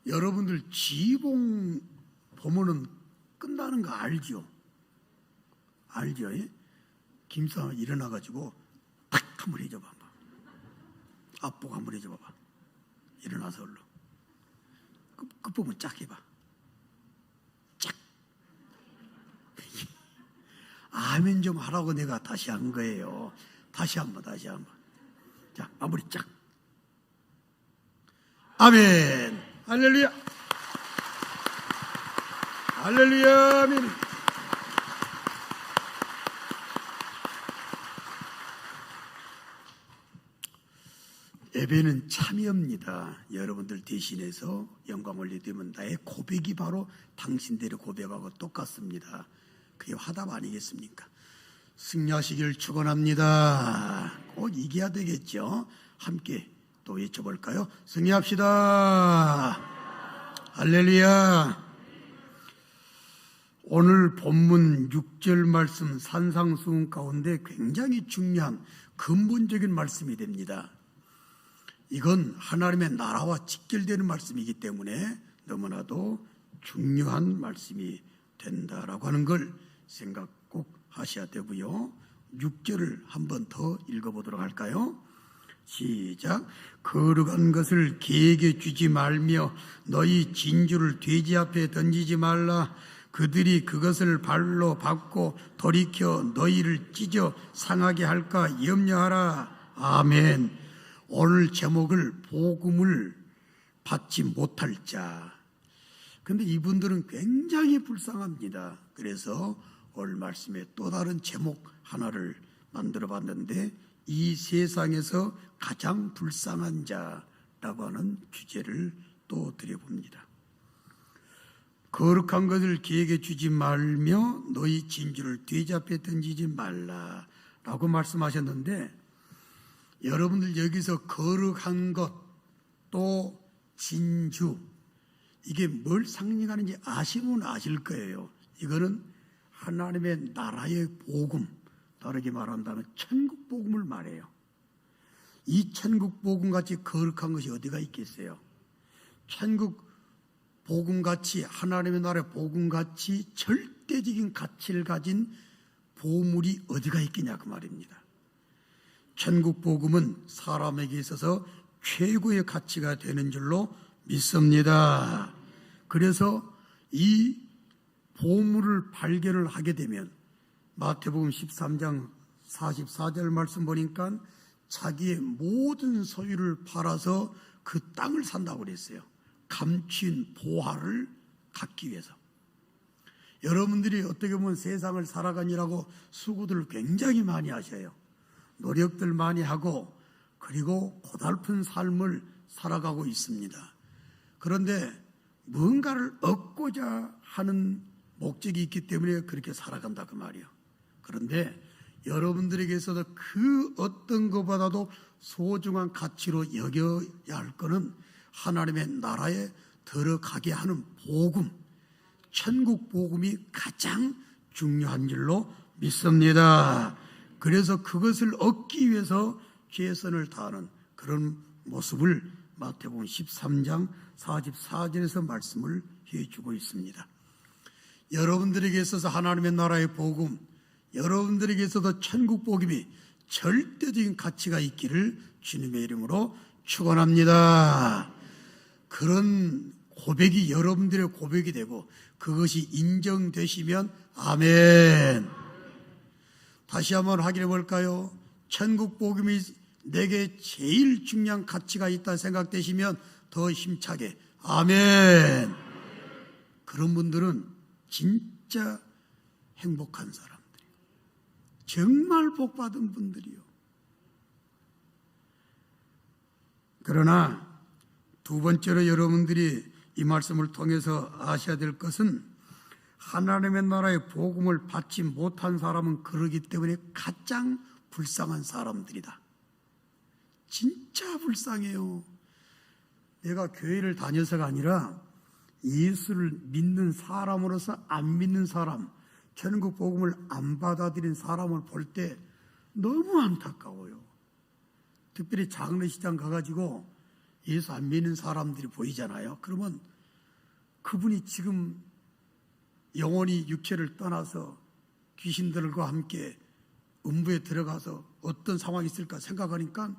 여러분들 지봉 보면은 끝나는 거 알죠? 알죠? 예? 김상 일어나가지고 탁 한번 해줘봐. 앞보고 한번 해줘봐. 일어나서 얼른. 끝부분 쫙 해봐. 쫙. 아멘 좀 하라고 내가 다시 한 거예요. 다시 한번. 자, 마무리 쫙. 아멘. 할렐루야. 할렐루야. 아멘. 예배는 참여입니다. 여러분들 대신해서 영광 올려드리면 나의 고백이 바로 당신들의 고백하고 똑같습니다. 그게 화답 아니겠습니까? 승리하시길 축원합니다. 꼭 이겨야 되겠죠. 함께 또 외쳐볼까요? 승리합시다. 할렐루야. 오늘 본문 6절 말씀 산상수훈 가운데 굉장히 중요한 근본적인 말씀이 됩니다. 이건 하나님의 나라와 직결되는 말씀이기 때문에 너무나도 중요한 말씀이 된다라고 하는 걸 생각 꼭 하셔야 되고요. 6절을 한 번 더 읽어보도록 할까요? 시작. 거룩한 것을 개에게 주지 말며 너희 진주를 돼지 앞에 던지지 말라. 그들이 그것을 발로 밟고 돌이켜 너희를 찢어 상하게 할까 염려하라. 아멘. 오늘 제목을 복음을 받지 못할 자. 그런데 이분들은 굉장히 불쌍합니다. 그래서 오늘 말씀에 또 다른 제목 하나를 만들어 봤는데 이 세상에서 가장 불쌍한 자라고 하는 주제를 또 드려봅니다. 거룩한 것을 개에게 주지 말며 너희 진주를 돼지 앞에 던지지 말라라고 말씀하셨는데 여러분들 여기서 거룩한 것 또 진주 이게 뭘 상징하는지 아시면 아실 거예요. 이거는 하나님의 나라의 복음, 다르게 말한다면 천국 복음을 말해요. 이 천국 복음 같이 거룩한 것이 어디가 있겠어요? 천국 복음 같이 하나님의 나라의 복음 같이 절대적인 가치를 가진 보물이 어디가 있겠냐 그 말입니다. 천국 복음은 사람에게 있어서 최고의 가치가 되는 줄로 믿습니다. 그래서 이 보물을 발견을 하게 되면 마태복음 13장 44절 말씀 보니까 자기의 모든 소유를 팔아서 그 땅을 산다고 그랬어요. 감추인 보화를 갖기 위해서. 여러분들이 어떻게 보면 세상을 살아가느라고 수고들을 굉장히 많이 하셔요. 노력들 많이 하고 그리고 고달픈 삶을 살아가고 있습니다. 그런데 뭔가를 얻고자 하는 목적이 있기 때문에 그렇게 살아간다 그 말이에요. 그런데 여러분들에게 있어서 그 어떤 것보다도 소중한 가치로 여겨야 할 것은 하나님의 나라에 들어가게 하는 복음, 천국 복음이 가장 중요한 줄로 믿습니다. 그래서 그것을 얻기 위해서 최선을 다하는 그런 모습을 마태복음 13장 44절에서 말씀을 해주고 있습니다. 여러분들에게 있어서 하나님의 나라의 복음, 여러분들에게 있어서 천국 복음이 절대적인 가치가 있기를 주님의 이름으로 축원합니다. 그런 고백이 여러분들의 고백이 되고 그것이 인정되시면 아멘. 다시 한번 확인해 볼까요? 천국 복음이 내게 제일 중요한 가치가 있다 생각되시면 더 힘차게 아멘. 그런 분들은 진짜 행복한 사람들이에요. 정말 복받은 분들이요. 그러나 두 번째로 여러분들이 이 말씀을 통해서 아셔야 될 것은 하나님의 나라의 복음을 받지 못한 사람은 그러기 때문에 가장 불쌍한 사람들이다. 진짜 불쌍해요. 내가 교회를 다녀서가 아니라 예수를 믿는 사람으로서 안 믿는 사람, 천국 복음을 안 받아들인 사람을 볼 때 너무 안타까워요. 특별히 장례식장 가가지고 예수 안 믿는 사람들이 보이잖아요. 그러면 그분이 지금 영혼이 육체를 떠나서 귀신들과 함께 음부에 들어가서 어떤 상황이 있을까 생각하니까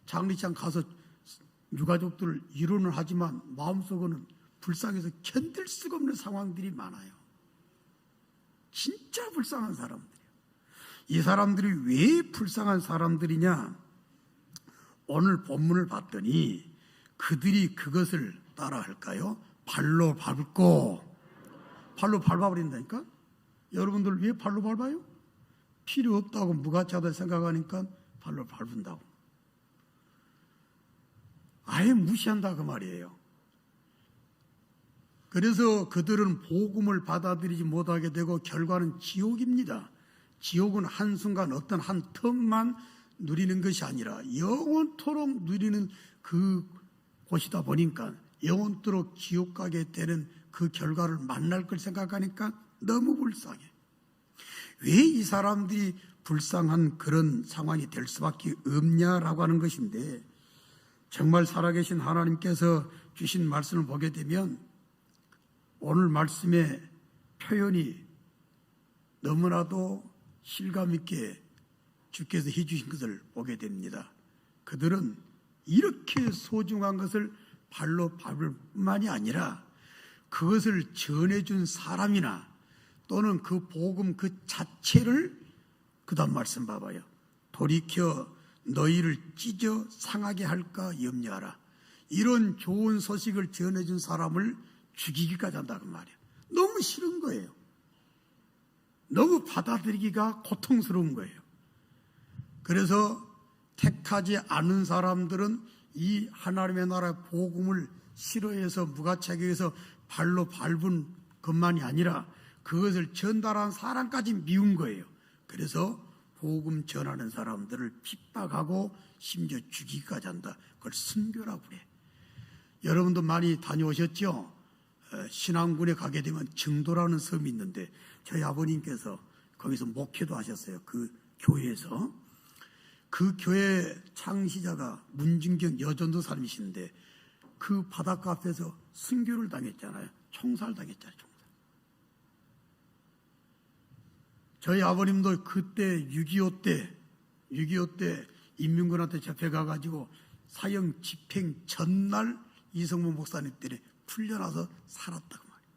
장례장 가서 유가족들을 위로는 하지만 마음속으로는 불쌍해서 견딜 수가 없는 상황들이 많아요. 진짜 불쌍한 사람들이에요. 이 사람들이 왜 불쌍한 사람들이냐? 오늘 본문을 봤더니 그들이 그것을 따라 할까요? 발로 밟아버린다니까? 여러분들 왜 발로 밟아요? 필요 없다고 무가치하다 생각하니까 발로 밟은다고. 아예 무시한다 그 말이에요. 그래서 그들은 복음을 받아들이지 못하게 되고 결과는 지옥입니다. 지옥은 한순간 어떤 한 텀만 누리는 것이 아니라 영원토록 누리는 그 곳이다 보니까 영원토록 지옥 가게 되는 그 결과를 만날 걸 생각하니까 너무 불쌍해. 왜 이 사람들이 불쌍한 그런 상황이 될 수밖에 없냐라고 하는 것인데, 정말 살아계신 하나님께서 주신 말씀을 보게 되면 오늘 말씀의 표현이 너무나도 실감 있게 주께서 해주신 것을 보게 됩니다. 그들은 이렇게 소중한 것을 발로 밟을 뿐만이 아니라 그것을 전해준 사람이나 또는 그 복음 그 자체를, 그 다음 말씀 봐봐요. 돌이켜 너희를 찢어 상하게 할까 염려하라. 이런 좋은 소식을 전해준 사람을 죽이기까지 한다고 말이에요. 너무 싫은 거예요. 너무 받아들이기가 고통스러운 거예요. 그래서 택하지 않은 사람들은 이 하나님의 나라의 복음을 싫어해서 무가치하게 해서 발로 밟은 것만이 아니라 그것을 전달한 사람까지 미운 거예요. 그래서 복음 전하는 사람들을 핍박하고 심지어 죽이기까지 한다. 그걸 순교라고 그래. 여러분도 많이 다녀오셨죠? 신앙군에 가게 되면 증도라는 섬이 있는데 저희 아버님께서 거기서 목회도 하셨어요. 그 교회에서. 그 교회 창시자가 문중경 여전도 사람이신데 그 바닷가 앞에서 순교를 당했잖아요. 총살당했잖아요. 총살. 저희 아버님도 그때 6.25 때 인민군한테 잡혀가가지고 사형 집행 전날 이성문 목사님 때문에 풀려나서 살았다고 말이에요.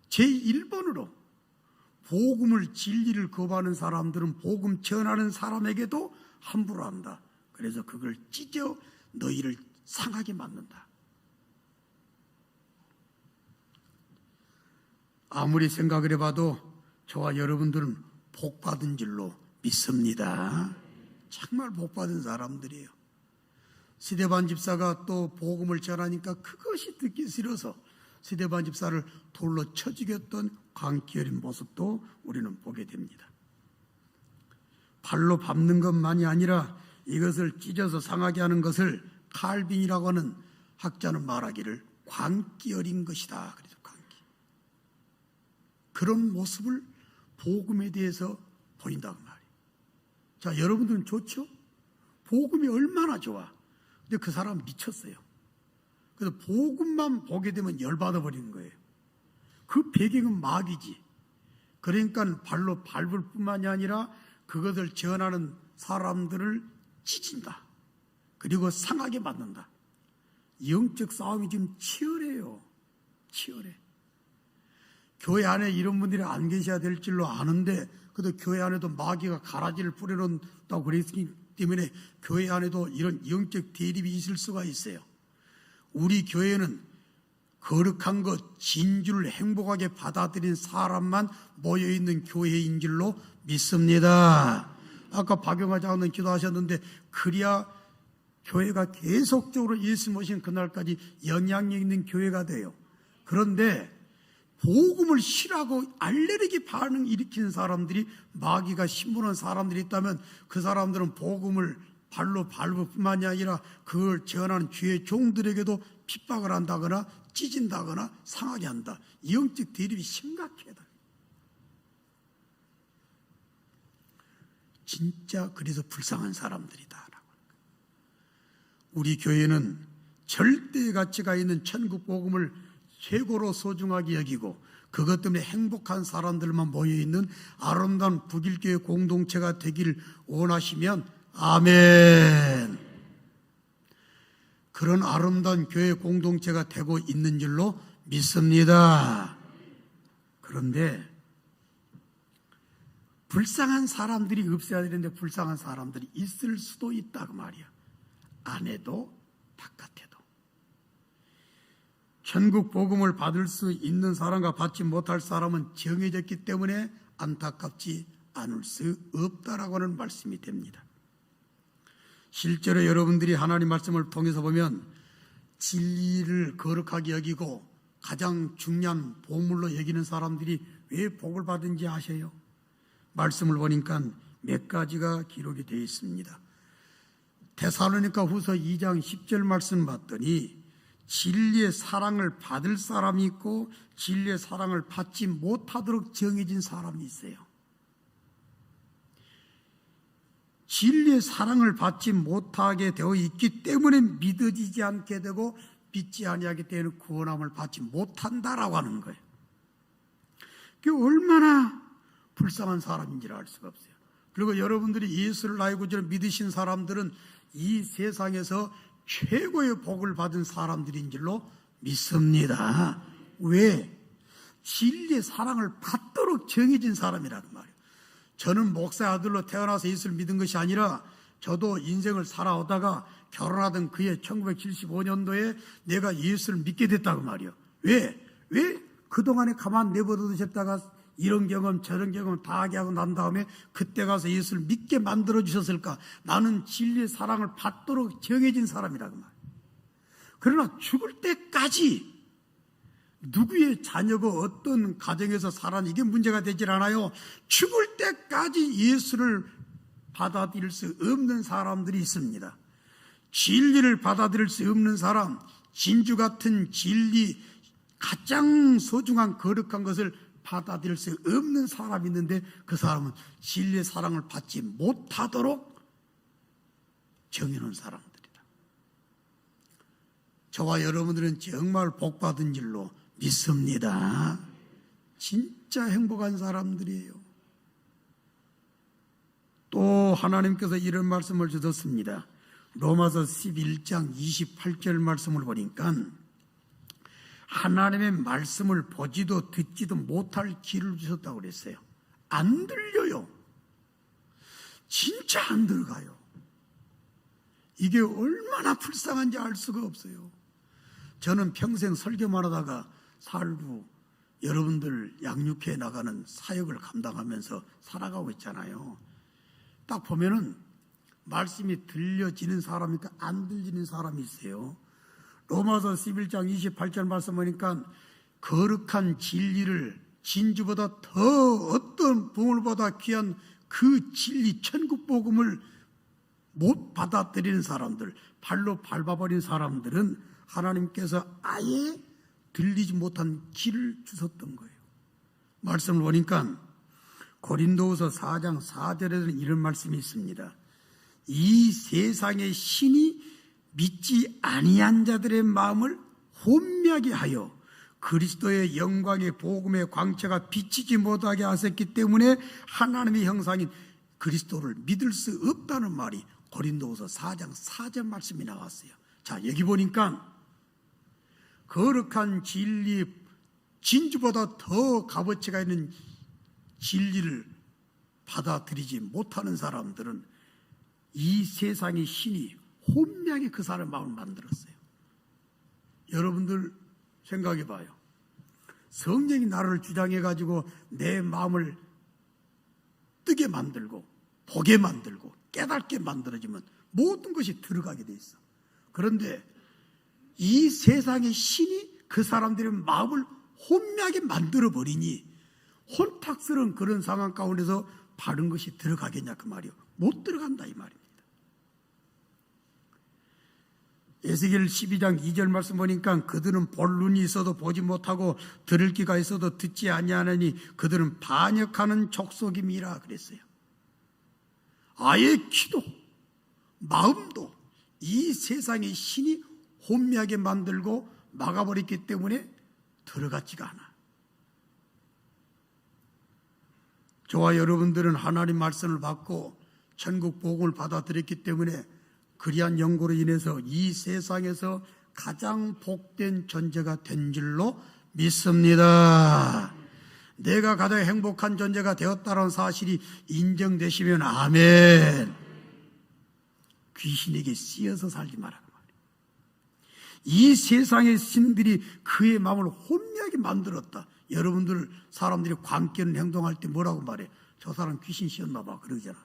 제1번으로 복음을 진리를 거부하는 사람들은 복음 전하는 사람에게도 함부로 한다. 그래서 그걸 찢어 너희를 상하게 만든다. 아무리 생각을 해봐도 저와 여러분들은 복받은 줄로 믿습니다. 정말 복받은 사람들이에요. 스데반 집사가 또 복음을 전하니까 그것이 듣기 싫어서 스데반 집사를 돌로 쳐 죽였던 광기어린 모습도 우리는 보게 됩니다. 발로 밟는 것만이 아니라 이것을 찢어서 상하게 하는 것을 칼빈이라고 하는 학자는 말하기를 광기어린 것이다. 그래서 광기. 그런 모습을 복음에 대해서 보인다고 말이에요. 자, 여러분들은 좋죠? 복음이 얼마나 좋아. 근데 그 사람은 미쳤어요. 그래서 복음만 보게 되면 열받아 버리는 거예요. 그 배경은 마귀지. 그러니까 발로 밟을 뿐만이 아니라 그것을 전하는 사람들을 찢은다. 그리고 상하게 만든다. 영적 싸움이 지금 치열해요. 치열해. 교회 안에 이런 분들이 안 계셔야 될 줄로 아는데 그래도 교회 안에도 마귀가 가라지를 뿌려놓는다고 그랬기 때문에 교회 안에도 이런 영적 대립이 있을 수가 있어요. 우리 교회는 거룩한 것, 진주를 행복하게 받아들인 사람만 모여있는 교회인 줄로 믿습니다. 아까 박영하 장로님 기도하셨는데 그래야 교회가 계속적으로 예수 모신 그날까지 영향력 있는 교회가 돼요. 그런데 복음을 싫어하고 알레르기 반응 일으키는 사람들이 마귀가 심부는 사람들이 있다면 그 사람들은 복음을 발로 밟을 뿐만이 아니라 그걸 전하는 주의 종들에게도 핍박을 한다거나 찢은다거나 상하게 한다. 영적 대립이 심각하다. 진짜 그래서 불쌍한 사람들이다. 우리 교회는 절대 가치가 있는 천국 복음을 최고로 소중하게 여기고 그것 때문에 행복한 사람들만 모여있는 아름다운 북일교회 공동체가 되길 원하시면 아멘. 그런 아름다운 교회 공동체가 되고 있는 줄로 믿습니다. 그런데 불쌍한 사람들이 없어야 되는데 불쌍한 사람들이 있을 수도 있다 그 말이야. 안에도 바깥에도. 천국 복음을 받을 수 있는 사람과 받지 못할 사람은 정해졌기 때문에 안타깝지 않을 수 없다라고 하는 말씀이 됩니다. 실제로 여러분들이 하나님 말씀을 통해서 보면 진리를 거룩하게 여기고 가장 중요한 보물로 여기는 사람들이 왜 복을 받은지 아세요? 말씀을 보니까 몇 가지가 기록이 되어 있습니다. 데살로니가 후서 2장 10절 말씀 봤더니 진리의 사랑을 받을 사람이 있고 진리의 사랑을 받지 못하도록 정해진 사람이 있어요. 진리의 사랑을 받지 못하게 되어 있기 때문에 믿어지지 않게 되고 믿지 아니하기 때문에 구원함을 받지 못한다라고 하는 거예요. 그게 얼마나 불쌍한 사람인지를 알 수가 없어요. 그리고 여러분들이 예수를 나의 구주로 믿으신 사람들은 이 세상에서 최고의 복을 받은 사람들인 줄로 믿습니다. 왜? 진리의 사랑을 받도록 정해진 사람이라는 말이에요. 저는 목사의 아들로 태어나서 예수를 믿은 것이 아니라 저도 인생을 살아오다가 결혼하던 그해 1975년도에 내가 예수를 믿게 됐다고 말이에요. 왜 그동안에 가만 내버려 두셨다가 이런 경험 저런 경험 다 하게 하고 난 다음에 그때 가서 예수를 믿게 만들어 주셨을까? 나는 진리의 사랑을 받도록 정해진 사람이라고 말이에요. 그러나 죽을 때까지 누구의 자녀가 어떤 가정에서 살았는지 이게 문제가 되질 않아요. 죽을 때까지 예수를 받아들일 수 없는 사람들이 있습니다. 진리를 받아들일 수 없는 사람, 진주 같은 진리, 가장 소중한 거룩한 것을 받아들일 수 없는 사람이 있는데 그 사람은 진리의 사랑을 받지 못하도록 정해놓은 사람들이다. 저와 여러분들은 정말 복받은 줄로 믿습니다. 진짜 행복한 사람들이에요. 또 하나님께서 이런 말씀을 주셨습니다. 로마서 11장 28절 말씀을 보니까 하나님의 말씀을 보지도 듣지도 못할 귀를 주셨다고 그랬어요. 안 들려요. 진짜 안 들어가요. 이게 얼마나 불쌍한지 알 수가 없어요. 저는 평생 설교만 하다가 살고 여러분들 양육회 나가는 사역을 감당하면서 살아가고 있잖아요. 딱 보면은 말씀이 들려지는 사람이니까 안 들리는 사람이 있어요. 로마서 11장 28절 말씀 보니까 거룩한 진리를 진주보다 더 어떤 보물보다 귀한 그 진리 천국 복음을 못 받아들이는 사람들, 발로 밟아버린 사람들은 하나님께서 아예 들리지 못한 귀를 주셨던 거예요. 말씀을 보니까 고린도후서 4장 4절에는 이런 말씀이 있습니다. 이 세상의 신이 믿지 아니한 자들의 마음을 혼미하게 하여 그리스도의 영광의 복음의 광채가 비치지 못하게 하셨기 때문에 하나님의 형상인 그리스도를 믿을 수 없다는 말이 고린도후서 4장 4절 말씀이 나왔어요. 자, 여기 보니까 거룩한 진리, 진주보다 더 값어치가 있는 진리를 받아들이지 못하는 사람들은 이 세상의 신이 혼미하게 그 사람의 마음을 만들었어요. 여러분들 생각해 봐요. 성령이 나를 주장해가지고 내 마음을 뜨게 만들고 보게 만들고 깨닫게 만들어지면 모든 것이 들어가게 돼 있어. 그런데 이 세상의 신이 그 사람들의 마음을 혼미하게 만들어버리니 혼탁스러운 그런 상황 가운데서 바른 것이 들어가겠냐 그 말이요. 못 들어간다 이 말입니다. 에스겔 12장 2절 말씀 보니까 그들은 볼 눈이 있어도 보지 못하고 들을 귀가 있어도 듣지 아니하느니 그들은 반역하는 족속임이라 그랬어요. 아예 귀도 마음도 이 세상의 신이 혼미하게 만들고 막아버렸기 때문에 들어갔지가 않아. 저와 여러분들은 하나님 말씀을 받고 천국 복음을 받아들였기 때문에 그리한 연고로 인해서 이 세상에서 가장 복된 존재가 된 줄로 믿습니다. 내가 가장 행복한 존재가 되었다는 사실이 인정되시면 아멘. 귀신에게 씌어서 살지 말라고 말이에요. 이 세상의 신들이 그의 마음을 혼미하게 만들었다. 여러분들 사람들이 관계는 행동할 때 뭐라고 말해? 저 사람 귀신 씌었나 봐 그러잖아.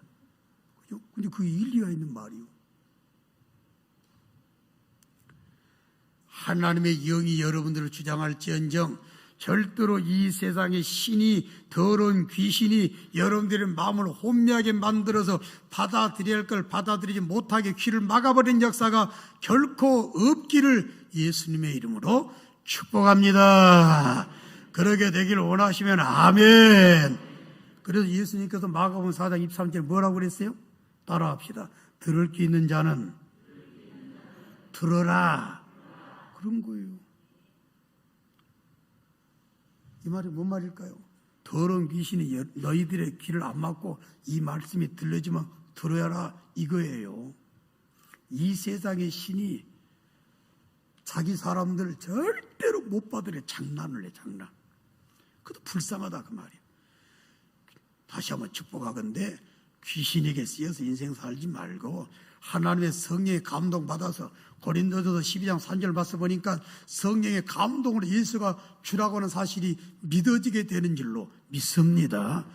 그죠? 근데 그게 일리가 있는 말이요. 하나님의 영이 여러분들을 주장할지언정 절대로 이 세상의 신이, 더러운 귀신이 여러분들의 마음을 혼미하게 만들어서 받아들여야 할 걸 받아들이지 못하게 귀를 막아버린 역사가 결코 없기를 예수님의 이름으로 축복합니다. 그러게 되기를 원하시면 아멘. 그래서 예수님께서 마가복음 4장 23절에 뭐라고 그랬어요? 따라합시다. 들을 귀 있는 자는 들어라. 그런 거예요. 이 말이 뭔 말일까요? 더러운 귀신이 너희들의 귀를 안 막고 이 말씀이 들려지면 들어야라 이거예요. 이 세상의 신이 자기 사람들을 절대로 못 받으려 장난을 해, 장난. 그것도 불쌍하다 그 말이에요. 다시 한번 축복하건대 귀신에게 쓰여서 인생 살지 말고 하나님의 성령의 감동받아서 고린도전서 12장 3절 봐서 보니까 성령의 감동으로 예수가 주라고 하는 사실이 믿어지게 되는 줄로 믿습니다.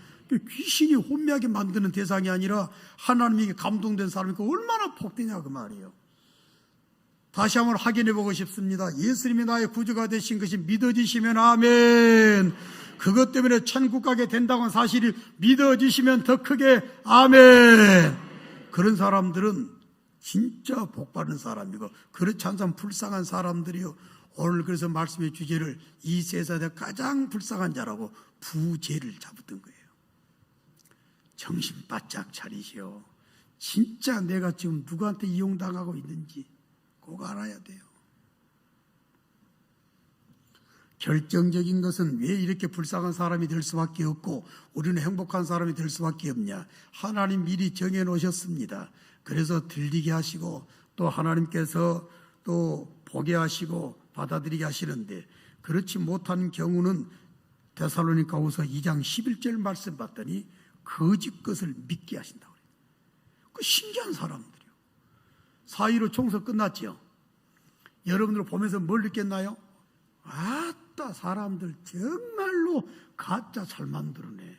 귀신이 혼미하게 만드는 대상이 아니라 하나님에게 감동된 사람이니까 얼마나 복되냐 그 말이에요. 다시 한번 확인해 보고 싶습니다. 예수님이 나의 구주가 되신 것이 믿어지시면 아멘. 그것 때문에 천국 가게 된다는 사실이 믿어지시면 더 크게 아멘. 그런 사람들은 진짜 복받은 사람이고 그렇지 않은 사람 불쌍한 사람들이요. 오늘 그래서 말씀의 주제를 이 세상에 가장 불쌍한 자라고 부제를 잡았던 거예요. 정신 바짝 차리시오. 진짜 내가 지금 누구한테 이용당하고 있는지 꼭 알아야 돼요. 결정적인 것은 왜 이렇게 불쌍한 사람이 될 수밖에 없고 우리는 행복한 사람이 될 수밖에 없냐. 하나님 미리 정해 놓으셨습니다. 그래서 들리게 하시고 또 하나님께서 또 보게 하시고 받아들이게 하시는데 그렇지 못한 경우는 데살로니가후서 2장 11절 말씀 봤더니 거짓 것을 믿게 하신다고 그래요. 그 신기한 사람들이요. 4.15 총선 끝났죠. 여러분들 보면서 뭘 느꼈나요? 아따 사람들 정말로 가짜 잘 만들어내.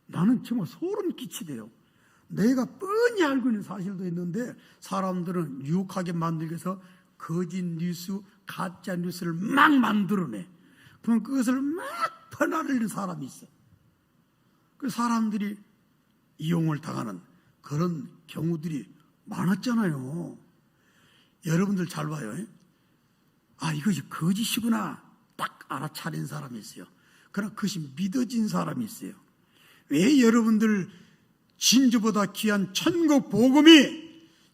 나는 정말 소름 끼치대요. 내가 뻔히 알고 있는 사실도 있는데 사람들은 유혹하게 만들기 위해서 거짓 뉴스, 가짜 뉴스를 막 만들어내. 그럼 그것을 막 퍼나르는 사람이 있어. 그 사람들이 이용을 당하는 그런 경우들이 많았잖아요. 여러분들 잘 봐요. 아, 이것이 거짓이구나 딱 알아차린 사람이 있어요. 그러나 그것이 믿어진 사람이 있어요. 왜 여러분들 진주보다 귀한 천국 복음이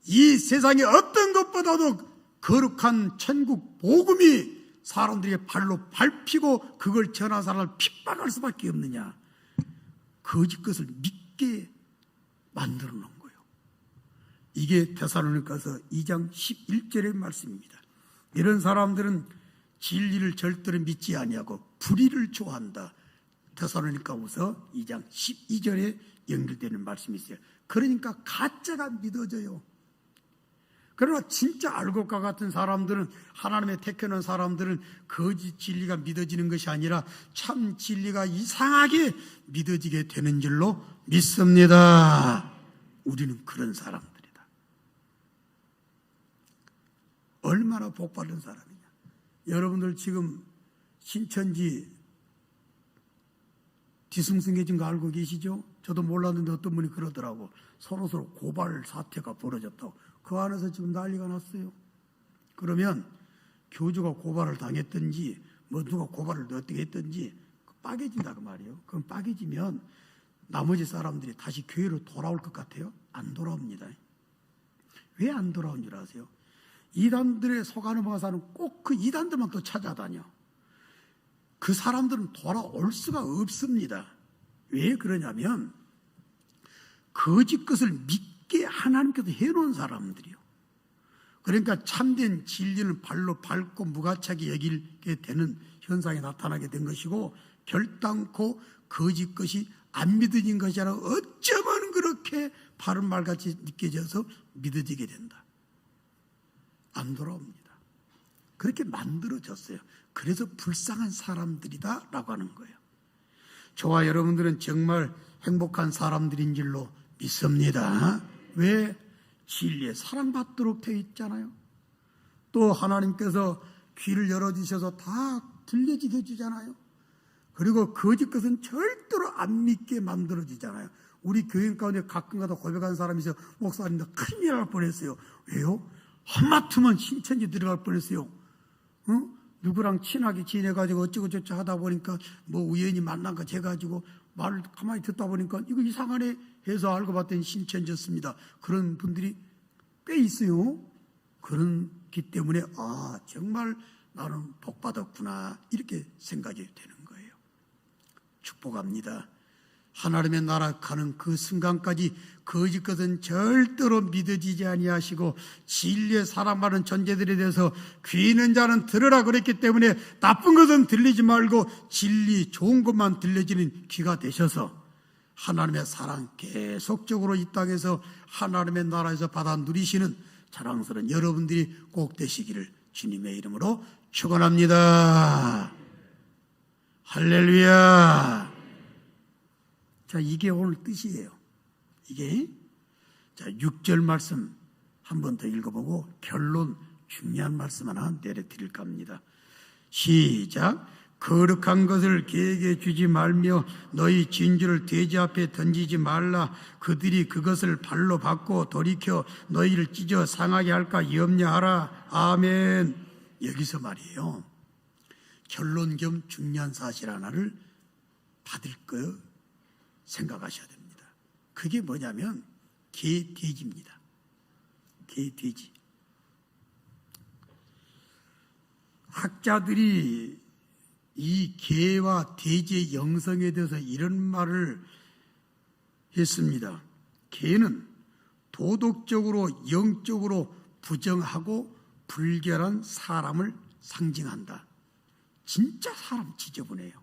이 세상의 어떤 것보다도 거룩한 천국 복음이 사람들의 발로 밟히고 그걸 전한 사람을 핍박할 수밖에 없느냐. 거짓 것을 믿게 만들어 놓은 거예요. 이게 데살로니가서 2장 11절의 말씀입니다. 이런 사람들은 진리를 절대로 믿지 아니하고 불의를 좋아한다. 데살로니가후서 2장 12절에 연결되는 말씀이 있어요. 그러니까 가짜가 믿어져요. 그러나 진짜 알곡과 같은 사람들은 하나님의 택해놓은 사람들은 거짓 진리가 믿어지는 것이 아니라 참 진리가 이상하게 믿어지게 되는 줄로 믿습니다. 우리는 그런 사람들이다. 얼마나 복받은 사람이냐. 여러분들 지금 신천지 뒤숭숭해진 거 알고 계시죠? 저도 몰랐는데 어떤 분이 그러더라고. 서로서로 고발 사태가 벌어졌다고. 그 안에서 지금 난리가 났어요. 그러면 교주가 고발을 당했든지 뭐 누가 고발을 어떻게 했든지 빠개진다 그 말이에요. 그럼 빠개지면 나머지 사람들이 다시 교회로 돌아올 것 같아요? 안 돌아옵니다. 왜 안 돌아온 줄 아세요? 이단들의 속아는 모사는 꼭 그 이단들만 또 찾아다녀. 그 사람들은 돌아올 수가 없습니다. 왜 그러냐면 거짓 것을 믿게 하나님께서 해놓은 사람들이요. 그러니까 참된 진리는 발로 밟고 무가치하게 여기게 되는 현상이 나타나게 된 것이고, 결단코 거짓 것이 안 믿어진 것이 아니라 어쩌면 그렇게 바른 말같이 느껴져서 믿어지게 된다. 안 돌아옵니다. 그렇게 만들어졌어요. 그래서 불쌍한 사람들이다 라고 하는 거예요. 저와 여러분들은 정말 행복한 사람들인 줄로 믿습니다. 왜? 진리에 사랑받도록 되어 있잖아요. 또 하나님께서 귀를 열어주셔서 다 들려지게 해주잖아요. 그리고 거짓 것은 절대로 안 믿게 만들어주잖아요. 우리 교인 가운데 가끔가다 고백하는 사람이 있어요. 목사님도 큰일 날 뻔했어요. 왜요? 한마트면 신천지 들어갈 뻔했어요. 누구랑 친하게 지내가지고 어쩌고저쩌고 하다 보니까 뭐 우연히 만난 거 돼가지고 말을 가만히 듣다 보니까 이거 이상하네 해서 알고 봤더니 신천지였습니다. 그런 분들이 꽤 있어요. 그렇기 때문에 정말 나는 복 받았구나 이렇게 생각이 되는 거예요. 축복합니다. 하나님의 나라 가는 그 순간까지 거짓 것은 절대로 믿어지지 아니하시고 진리에 사랑받는 존재들에 대해서 귀 있는 자는 들으라 그랬기 때문에 나쁜 것은 들리지 말고 진리 좋은 것만 들려지는 귀가 되셔서 하나님의 사랑 계속적으로 이 땅에서 하나님의 나라에서 받아 누리시는 자랑스러운 여러분들이 꼭 되시기를 주님의 이름으로 축원합니다. 할렐루야. 자, 이게 오늘 뜻이에요. 이게. 자, 6절 말씀 한 번 더 읽어보고 결론 중요한 말씀 하나 내려드릴까 합니다. 시작. 거룩한 것을 개에게 주지 말며 너희 진주를 돼지 앞에 던지지 말라. 그들이 그것을 발로 받고 돌이켜 너희를 찢어 상하게 할까 염려하라. 아멘. 여기서 말이에요. 결론 겸 중요한 사실 하나를 받을 거 생각하셔야 됩니다. 그게 뭐냐면 개, 돼지입니다. 개, 돼지. 학자들이 이 개와 돼지의 영성에 대해서 이런 말을 했습니다. 개는 도덕적으로 영적으로 부정하고 불결한 사람을 상징한다. 진짜 사람 지저분해요.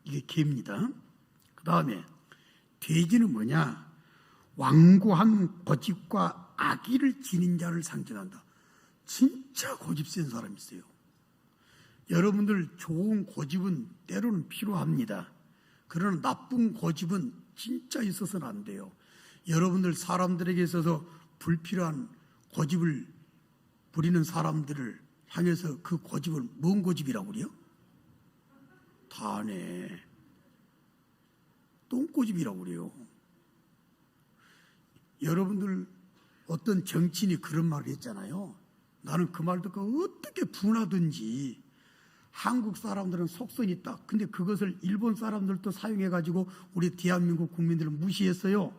이게 개입니다. 그 다음에 돼지는 뭐냐? 완고한 고집과 악의를 지닌 자를 상징한다. 진짜 고집 센 사람이 있어요. 여러분들 좋은 고집은 때로는 필요합니다. 그러나 나쁜 고집은 진짜 있어서는 안 돼요. 여러분들 사람들에게 있어서 불필요한 고집을 부리는 사람들을 향해서 그 고집을 뭔 고집이라고 그래요? 다 아네. 똥고집이라고 그래요. 여러분들 어떤 정치인이 그런 말을 했잖아요. 나는 그 말 듣고 어떻게 분하든지 한국 사람들은 속성이 있다. 근데 그것을 일본 사람들도 사용해가지고 우리 대한민국 국민들을 무시했어요.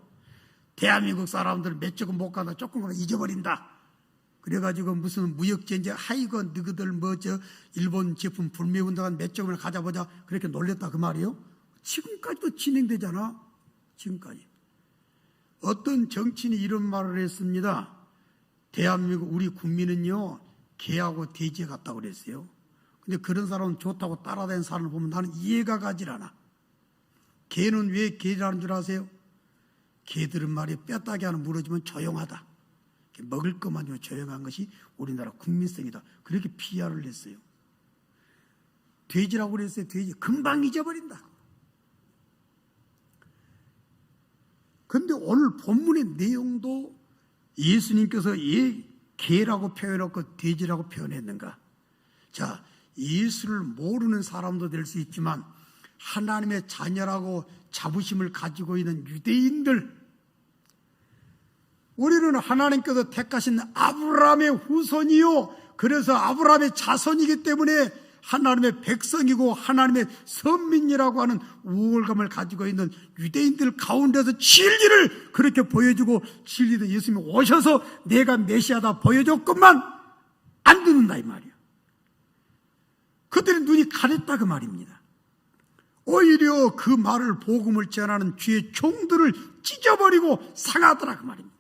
대한민국 사람들은 몇 조금 못 가다 조금 가다 잊어버린다. 그래가지고 무슨 무역전쟁 하이거 너희들 일본 제품 불매운동한 몇 조금을 가져보자 그렇게 놀랬다 그 말이에요. 지금까지도 진행되잖아. 지금까지. 어떤 정치인이 이런 말을 했습니다. 대한민국 우리 국민은요 개하고 돼지에 같다고 그랬어요. 근데 그런 사람은 좋다고 따라다니는 사람을 보면 나는 이해가 가질 않아. 개는 왜 개라는 줄 아세요? 개들은 말이 뼈다귀 하나 물어주면 조용하다. 먹을 것만 주면 조용한 것이 우리나라 국민성이다. 그렇게 PR을 했어요. 돼지라고 그랬어요. 돼지. 금방 잊어버린다. 그런데 오늘 본문의 내용도 예수님께서 왜 개라고 표현했고 돼지라고 표현했는가? 자, 예수를 모르는 사람도 될 수 있지만 하나님의 자녀라고 자부심을 가지고 있는 유대인들, 우리는 하나님께서 택하신 아브라함의 후손이요, 그래서 아브라함의 자손이기 때문에 하나님의 백성이고 하나님의 선민이라고 하는 우월감을 가지고 있는 유대인들 가운데서 진리를 그렇게 보여주고, 진리도 예수님이 오셔서 내가 메시아다 보여줬건만 안 듣는다 이 말이에요. 그들의 눈이 가렸다 그 말입니다. 오히려 그 말을, 복음을 전하는 주의 종들을 찢어버리고 상하더라 그 말입니다.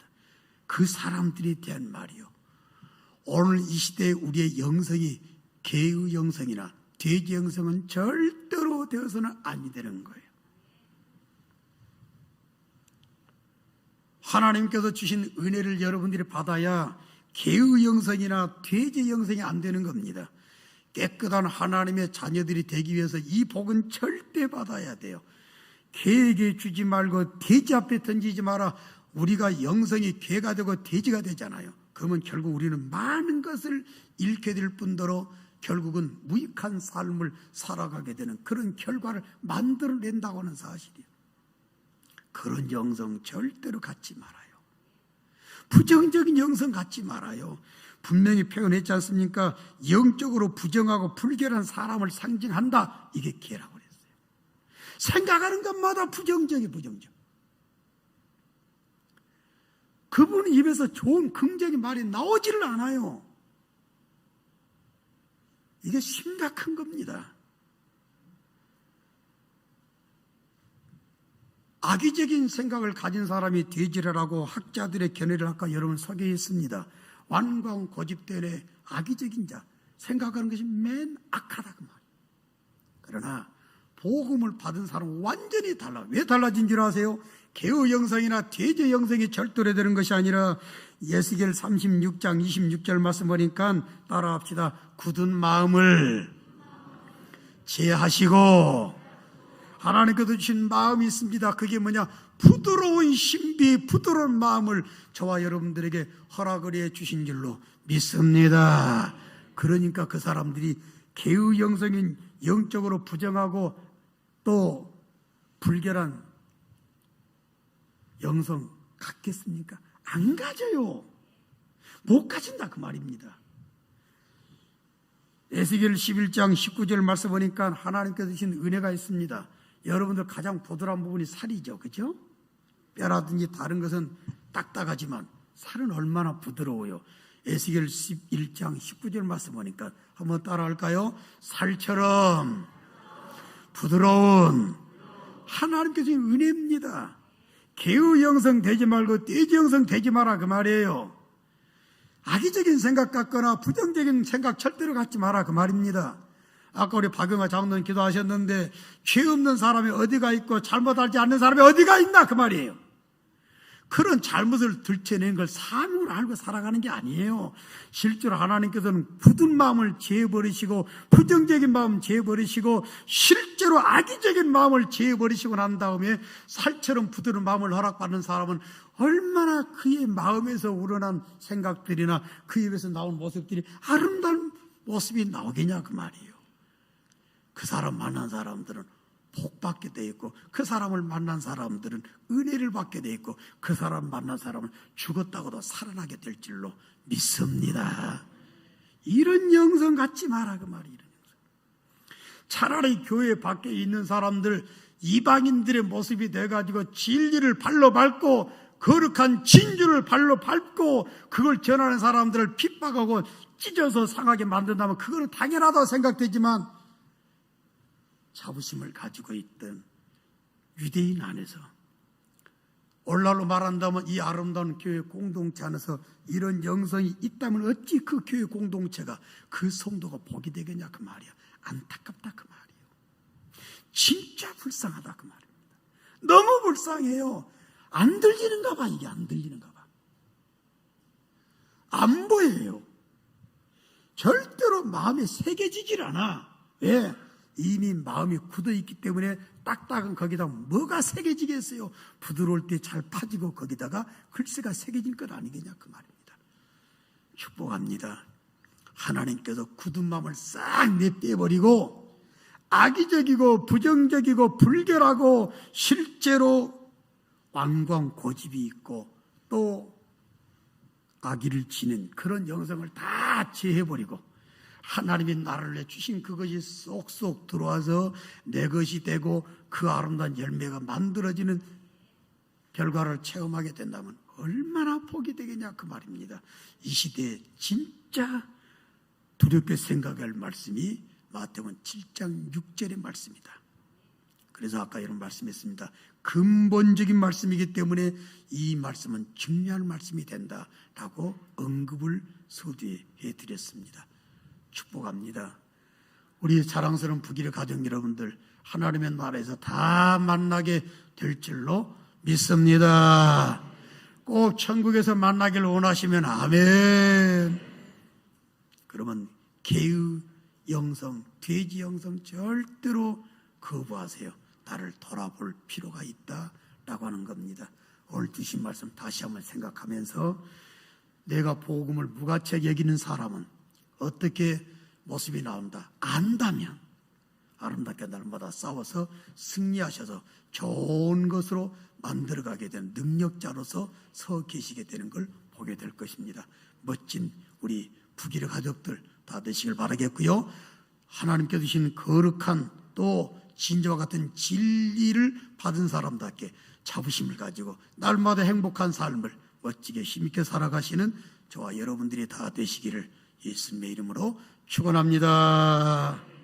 그 사람들에 대한 말이요, 오늘 이 시대에 우리의 영성이 개의 영성이나 돼지 영성은 절대로 되어서는 아니 되는 거예요. 하나님께서 주신 은혜를 여러분들이 받아야 개의 영성이나 돼지 영성이 안 되는 겁니다. 깨끗한 하나님의 자녀들이 되기 위해서 이 복은 절대 받아야 돼요. 개에게 주지 말고 돼지 앞에 던지지 마라. 우리가 영성이 개가 되고 돼지가 되잖아요. 그러면 결국 우리는 많은 것을 잃게 될 뿐더러 결국은 무익한 삶을 살아가게 되는 그런 결과를 만들어낸다고 하는 사실이에요. 그런 영성 절대로 갖지 말아요. 부정적인 영성 갖지 말아요. 분명히 표현했지 않습니까? 영적으로 부정하고 불결한 사람을 상징한다. 이게 개라고 그랬어요. 생각하는 것마다 부정적이 부정적. 그분 입에서 좋은 긍정의 말이 나오지를 않아요. 이게 심각한 겁니다. 악의적인 생각을 가진 사람이 돼지라고 학자들의 견해를 아까 여러분 소개했습니다. 완광 고집대의 악의적인 자, 생각하는 것이 맨 악하다 그 말이에요. 그러나 복음을 받은 사람은 완전히 달라. 왜 달라진 줄 아세요? 개의 영성이나 돼지 영성이 절도로 되는 것이 아니라 예스겔 36장 26절 말씀 보니까 따라합시다. 굳은 마음을 제하시고, 하나님께서 주신 마음이 있습니다. 그게 뭐냐? 부드러운 신비, 부드러운 마음을 저와 여러분들에게 허락을 해 주신 줄로 믿습니다. 그러니까 그 사람들이 개의 영성인 영적으로 부정하고 또 불결한 영성 갖겠습니까? 안 가져요. 못 가진다 그 말입니다. 에스겔 11장 19절 말씀 보니까 하나님께서 주신 은혜가 있습니다. 여러분들 가장 보드라운 부분이 살이죠. 그죠? 뼈라든지 다른 것은 딱딱하지만 살은 얼마나 부드러워요. 에스겔 11장 19절 말씀 보니까 한번 따라할까요? 살처럼 부드러운 하나님께서 주신 은혜입니다. 개의 영성 되지 말고 돼지 영성 되지 마라 그 말이에요. 악의적인 생각 갖거나 부정적인 생각 절대로 갖지 마라 그 말입니다. 아까 우리 박영아 장로님 기도하셨는데 죄 없는 사람이 어디가 있고 잘못하지 않는 사람이 어디가 있나 그 말이에요. 그런 잘못을 들춰낸 걸 사명으로 알고 살아가는 게 아니에요. 실제로 하나님께서는 굳은 마음을 제어버리시고 부정적인 마음 제어버리시고 실제로 악의적인 마음을 제어버리시고 난 다음에 살처럼 부드러운 마음을 허락받는 사람은 얼마나 그의 마음에서 우러난 생각들이나 그 입에서 나온 모습들이 아름다운 모습이 나오겠냐 그 말이에요. 그 사람 만난 사람들은 복 받게 돼 있고 그 사람을 만난 사람들은 은혜를 받게 돼 있고 그 사람 만난 사람은 죽었다고도 살아나게 될 줄로 믿습니다. 이런 영성 갖지 마라 그 말이에요. 차라리 교회 밖에 있는 사람들 이방인들의 모습이 돼가지고 진리를 발로 밟고 거룩한 진주를 발로 밟고 그걸 전하는 사람들을 핍박하고 찢어서 상하게 만든다면 그거는 당연하다고 생각되지만 자부심을 가지고 있던 유대인 안에서 오늘날로 말한다면 이 아름다운 교회 공동체 안에서 이런 영성이 있다면 어찌 그 교회 공동체가 그 성도가 복이 되겠냐 그 말이야. 안타깝다 그 말이에요. 진짜 불쌍하다 그 말입니다. 너무 불쌍해요. 안 들리는가 봐. 이게 안 들리는가 봐. 안 보여요. 절대로 마음에 새겨지질 않아. 왜? 이미 마음이 굳어있기 때문에 딱딱한 거기다 뭐가 새겨지겠어요? 부드러울 때 잘 파지고 거기다가 글씨가 새겨질 것 아니겠냐 그 말입니다. 축복합니다. 하나님께서 굳은 마음을 싹 내빼버리고 악의적이고 부정적이고 불결하고 실제로 완광 고집이 있고 또 악의를 지는 그런 영성을 다 제해버리고 하나님이 나를 내 주신 그것이 쏙쏙 들어와서 내 것이 되고 그 아름다운 열매가 만들어지는 결과를 체험하게 된다면 얼마나 복이 되겠냐 그 말입니다. 이 시대에 진짜 두렵게 생각할 말씀이 마태복음 7장 6절의 말씀이다. 그래서 아까 이런 말씀했습니다. 근본적인 말씀이기 때문에 이 말씀은 중요한 말씀이 된다라고 언급을 서두에 드렸습니다. 축복합니다. 우리 사랑스러운 북일의 가정 여러분들 하나님의 나라에서 다 만나게 될 줄로 믿습니다. 꼭 천국에서 만나길 원하시면 아멘. 그러면 개의 영성, 돼지 영성 절대로 거부하세요. 나를 돌아볼 필요가 있다라고 하는 겁니다. 오늘 주신 말씀 다시 한번 생각하면서 내가 복음을 무가치하게 여기는 사람은 어떻게 모습이 나온다 안다면 아름답게 날마다 싸워서 승리하셔서 좋은 것으로 만들어가게 되는 능력자로서 서 계시게 되는 걸 보게 될 것입니다. 멋진 우리 북일의 가족들 다 되시길 바라겠고요. 하나님께 주신 거룩한 또 진저와 같은 진리를 받은 사람답게 자부심을 가지고 날마다 행복한 삶을 멋지게 힘있게 살아가시는 저와 여러분들이 다 되시기를 예수님의 이름으로 축원합니다.